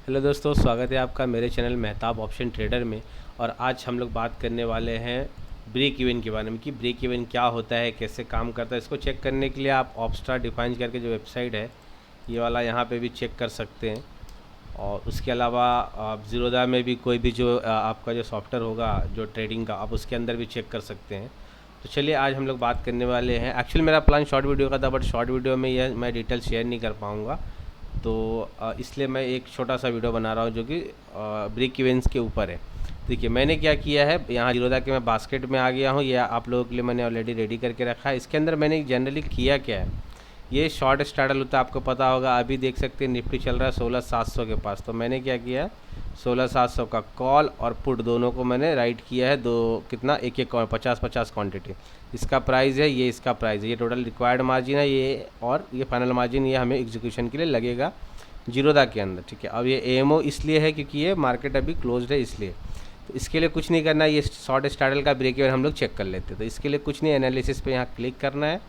Hello दोस्तों, स्वागत है आपका मेरे चैनल मेहताब ऑप्शन ट्रेडर में। और आज हम लोग बात करने वाले हैं ब्रेक इवन के बारे में कि ब्रेक इवन क्या होता है, कैसे काम करता है। इसको चेक करने के लिए आप ऑप्स्ट्रा डिफाइन करके जो वेबसाइट है ये वाला यहाँ पे भी चेक कर सकते हैं। और उसके अलावा आप ज़ीरोधा में भी कोई भी जो आपका जो सॉफ्टवेयर होगा जो ट्रेडिंग का, आप उसके अंदर भी चेक कर सकते हैं। तो चलिए आज हम लोग बात करने वाले हैं। एक्चुअली मेरा प्लान शॉर्ट वीडियो का था, बट शॉर्ट वीडियो में यह मैं डिटेल शेयर नहीं कर पाऊँगा, तो इसलिए मैं एक छोटा सा वीडियो बना रहा हूँ जो कि ब्रेक इवेंट्स के ऊपर है। देखिए मैंने क्या किया है, यहाँ ज़ीरोधा के मैं बास्केट में आ गया हूँ। ये आप लोगों के लिए मैंने ऑलरेडी रेडी करके रखा है। इसके अंदर मैंने जनरली किया क्या है, ये शॉर्ट स्टार्टल होता है, आपको पता होगा। अभी देख सकते हैं निफ्टी चल रहा है 16,700 के पास। तो मैंने क्या किया है, 16,700 का कॉल और पुट दोनों को मैंने राइट किया है। दो कितना, एक एक 50-50 क्वांटिटी। इसका प्राइस है ये, इसका प्राइस है ये, टोटल रिक्वायर्ड मार्जिन है ये, और ये फाइनल मार्जिन ये हमें एग्जीक्यूशन के लिए लगेगा ज़ीरोधा के अंदर। ठीक है, अब ये एएमओ इसलिए है क्योंकि ये मार्केट अभी क्लोज्ड है इसलिए। तो इसके लिए कुछ नहीं करना है, ये शॉर्ट स्टार्टल का ब्रेक इवन हम लोग चेक कर लेते हैं। तो इसके लिए कुछ नहीं, एनालिसिस पे यहाँ क्लिक करना है।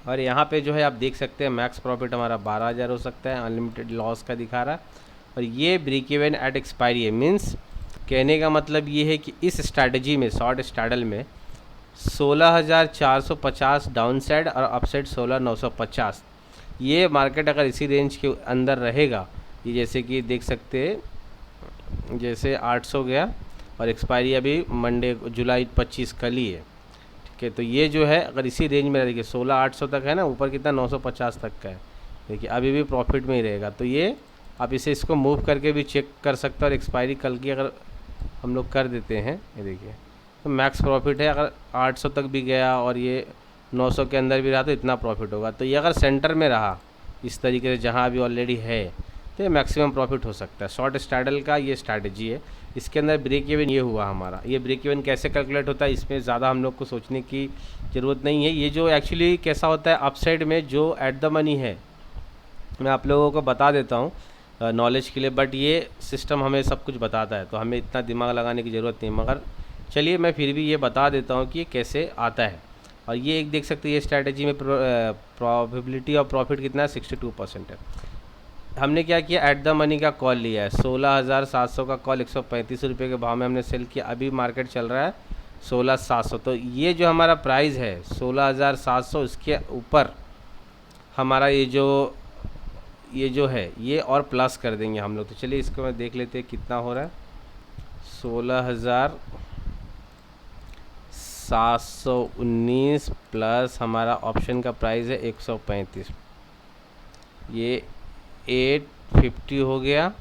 और यहाँ पे जो है आप देख सकते हैं मैक्स प्रॉफिट हमारा 12,000 हो सकता है, अनलिमिटेड लॉस का दिखा रहा है। और ये ब्रेक इवन एट एक्सपायरी है, मीन्स कहने का मतलब ये है कि इस स्ट्रैटेजी में, शॉर्ट स्टार्टल में 16,450 डाउन साइड और अपसाइड 16,950। ये मार्केट अगर इसी रेंज के अंदर रहेगा, ये जैसे कि देख सकते हैं जैसे 800 गया और एक्सपायरी अभी मंडे जुलाई 25 कल ही है। ठीक है, तो ये जो है अगर इसी रेंज में देखिए 16,800 तक है ना, ऊपर कितना 950 तक का है। देखिए अभी भी प्रॉफिट में ही रहेगा। तो ये आप इसको मूव करके भी चेक कर सकते हो। और एक्सपायरी कल की अगर हम लोग कर देते हैं, ये देखिए तो मैक्स प्रॉफिट है। अगर 800 तक भी गया और ये 900 के अंदर भी रहा तो इतना प्रॉफिट होगा। तो ये अगर सेंटर में रहा इस तरीके से जहाँ अभी ऑलरेडी है, तो ये मैक्सिमम प्रॉफिट हो सकता है। शॉर्ट स्ट्रैडल का ये स्ट्रैटेजी है। इसके अंदर ब्रेक इवन ये हुआ हमारा। ये ब्रेक इवन कैसे कैलकुलेट होता है, इसमें ज़्यादा हम लोग को सोचने की ज़रूरत नहीं है। ये जो एक्चुअली कैसा होता है, अपसाइड में जो एट द मनी है, मैं आप लोगों को बता देता हूँ नॉलेज के लिए। बट ये सिस्टम हमें सब कुछ बताता है, तो हमें इतना दिमाग लगाने की ज़रूरत नहीं। मगर चलिए मैं फिर भी ये बता देता हूँ कि ये कैसे आता है। और ये एक देख सकते हैं, ये स्ट्रैटेजी में प्रोबेबिलिटी ऑफ प्रॉफिट कितना है, 62% है। हमने क्या किया, एट द मनी का कॉल लिया है। 16,700 का कॉल 135 रुपये के भाव में हमने सेल किया। अभी मार्केट चल रहा है 16,700। तो ये जो हमारा प्राइस है 16,700, इसके ऊपर हमारा ये जो है ये और प्लस कर देंगे हम लोग। तो चलिए इसको मैं देख लेते हैं कितना हो रहा है। 16,719 प्लस हमारा ऑप्शन का प्राइस है 135, ये 850 हो गया।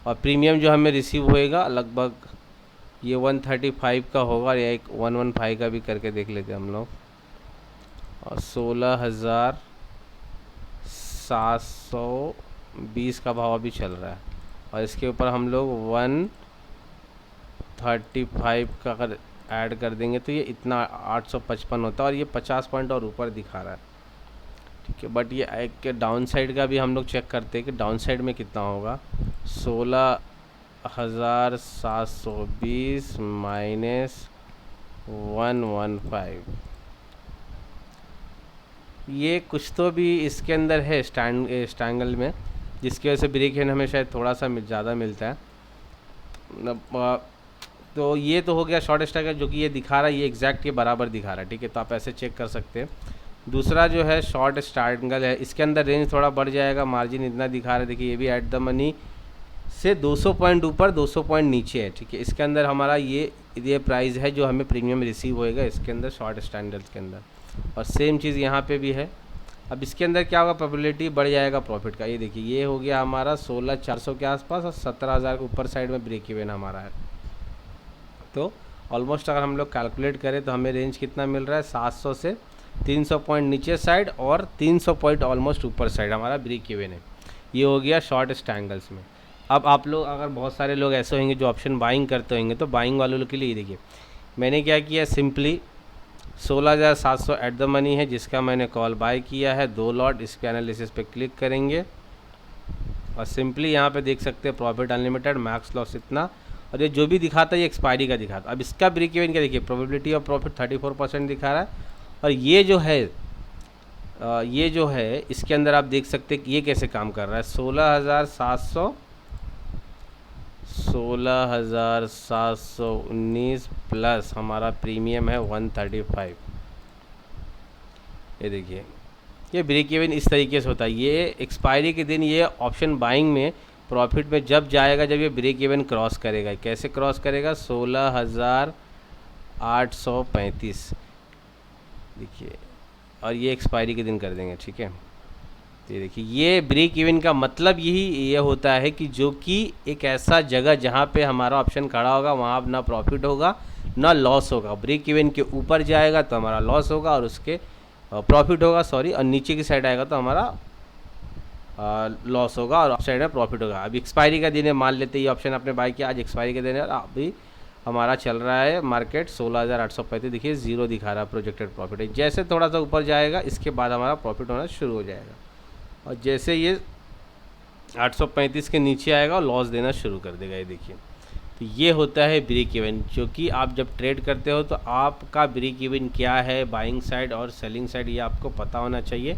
और प्रीमियम जो हमें रिसीव होएगा लगभग ये 135 का होगा, या एक 115 का भी करके देख लेते हैं हम लोग। और 16,720 का भाव अभी चल रहा है। और इसके ऊपर हम लोग 135 का अगर ऐड कर देंगे तो ये इतना 855 होता है। और ये 50 पॉइंट और ऊपर दिखा रहा है। ठीक है, बट ये एक डाउन साइड का भी हम लोग चेक करते हैं कि डाउन साइड में कितना होगा। 16,720 माइनस 115, ये कुछ तो भी इसके अंदर है स्टैंगल में, जिसकी वजह से ब्रेक इवन हमें शायद थोड़ा सा ज़्यादा मिलता है। तो ये तो हो गया शॉर्ट स्ट्राइक जो कि ये दिखा रहा है, ये एग्जैक्ट के बराबर दिखा रहा है। ठीक है, तो आप ऐसे चेक कर सकते हैं। दूसरा जो है शॉर्ट स्ट्राइंगल है, इसके अंदर रेंज थोड़ा बढ़ जाएगा, मार्जिन इतना दिखा रहा है। देखिए ये भी एट द मनी से 200 पॉइंट ऊपर 200 पॉइंट नीचे है। ठीक है, इसके अंदर हमारा ये प्राइस है जो हमें प्रीमियम रिसीव होएगा इसके अंदर, शॉर्ट स्टैंडर्ड्स के अंदर। और सेम चीज़ यहाँ पे भी है। अब इसके अंदर क्या होगा, प्रोबेबिलिटी बढ़ जाएगा प्रॉफिट का। ये देखिए ये हो गया हमारा 16,400 के आसपास, और 17,000 के ऊपर साइड में ब्रेक इवन हमारा है। तो ऑलमोस्ट अगर हम लोग कैलकुलेट करें तो हमें रेंज कितना मिल रहा है, 700 से 300 पॉइंट नीचे साइड और 300 पॉइंट ऑलमोस्ट ऊपर साइड हमारा ब्रेक इवन है। ये हो गया शॉर्ट स्टैंगल्स में। अब आप लोग अगर बहुत सारे लोग ऐसे होंगे जो ऑप्शन बाइंग करते होंगे, तो बाइंग वालों के लिए ये देखिए मैंने क्या किया, सिंपली 16,700 एट द मनी है जिसका मैंने कॉल बाय किया है 2 लॉट। इसके एनालिसिस पे क्लिक करेंगे और सिंपली यहाँ पे देख सकते हैं प्रॉफिट अनलिमिटेड, मैक्स लॉस इतना। और ये जो भी दिखाता है ये एक्सपायरी का दिखाता है। अब इसका ब्रेक इवन क्या देखिए, प्रोबेबिलिटी ऑफ प्रॉफिट 34% दिखा रहा है। और ये जो है इसके अंदर आप देख सकते हैं कि ये कैसे काम कर रहा है। 16,700 16,719 प्लस हमारा प्रीमियम है 135। ये देखिए, ये ब्रेक इवन इस तरीके से होता है। ये एक्सपायरी के दिन ये ऑप्शन बाइंग में प्रॉफिट में जब जाएगा जब ये ब्रेक इवन क्रॉस करेगा। कैसे क्रॉस करेगा? 16,835 देखिए, और ये एक्सपायरी के दिन कर देंगे, ठीक है। तो ये देखिए, ये ब्रेक इवन का मतलब यही ये होता है कि जो कि एक ऐसा जगह जहाँ पे हमारा ऑप्शन खड़ा होगा वहाँ ना प्रॉफिट होगा ना लॉस होगा। ब्रेक इवन के ऊपर जाएगा तो हमारा लॉस होगा और उसके प्रॉफिट होगा, सॉरी, और नीचे की साइड आएगा तो हमारा लॉस होगा और साइड में प्रॉफिट होगा। अभी एक्सपायरी का दिन है, मान लेते हैं ये ऑप्शन आपने बाय किया, आज एक्सपायरी का दिन है और अभी हमारा चल रहा है मार्केट 16,835, देखिए जीरो दिखा रहा है प्रोजेक्टेड प्रॉफिट है। जैसे थोड़ा सा ऊपर जाएगा इसके बाद हमारा प्रॉफिट होना शुरू हो जाएगा और जैसे ये 835 के नीचे आएगा और लॉस देना शुरू कर देगा। ये देखिए, तो ये होता है ब्रेक इवन। जो कि आप जब ट्रेड करते हो तो आपका ब्रेक इवन क्या है, बाइंग साइड और सेलिंग साइड, ये आपको पता होना चाहिए।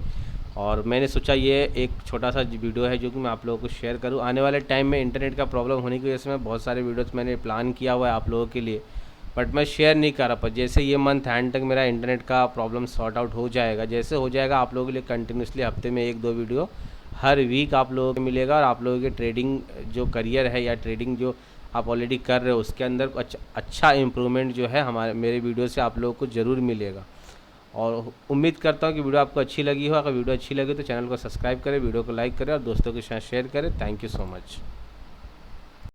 और मैंने सोचा ये एक छोटा सा वीडियो है जो कि मैं आप लोगों को शेयर करूं। आने वाले टाइम में इंटरनेट का प्रॉब्लम होने की वजह से मैं बहुत सारे वीडियोस मैंने प्लान किया हुआ है आप लोगों के लिए, बट मैं शेयर नहीं कर रहा। पर जैसे ये मंथ एंड तक मेरा इंटरनेट का प्रॉब्लम सॉर्ट आउट हो जाएगा, जैसे हो जाएगा आप लोगों के लिए कंटिन्यूसली हफ्ते में 1-2 वीडियो हर वीक आप लोगों को मिलेगा और आप लोगों के ट्रेडिंग जो करियर है या ट्रेडिंग जो आप ऑलरेडी कर रहे हो उसके अंदर अच्छा इम्प्रूवमेंट जो है हमारे मेरे वीडियो से आप लोगों को ज़रूर मिलेगा। और उम्मीद करता हूँ कि वीडियो आपको अच्छी लगी हो। अगर वीडियो अच्छी लगी तो चैनल को सब्सक्राइब करें, वीडियो को लाइक करें और दोस्तों के साथ शेयर करें। Thank you so much.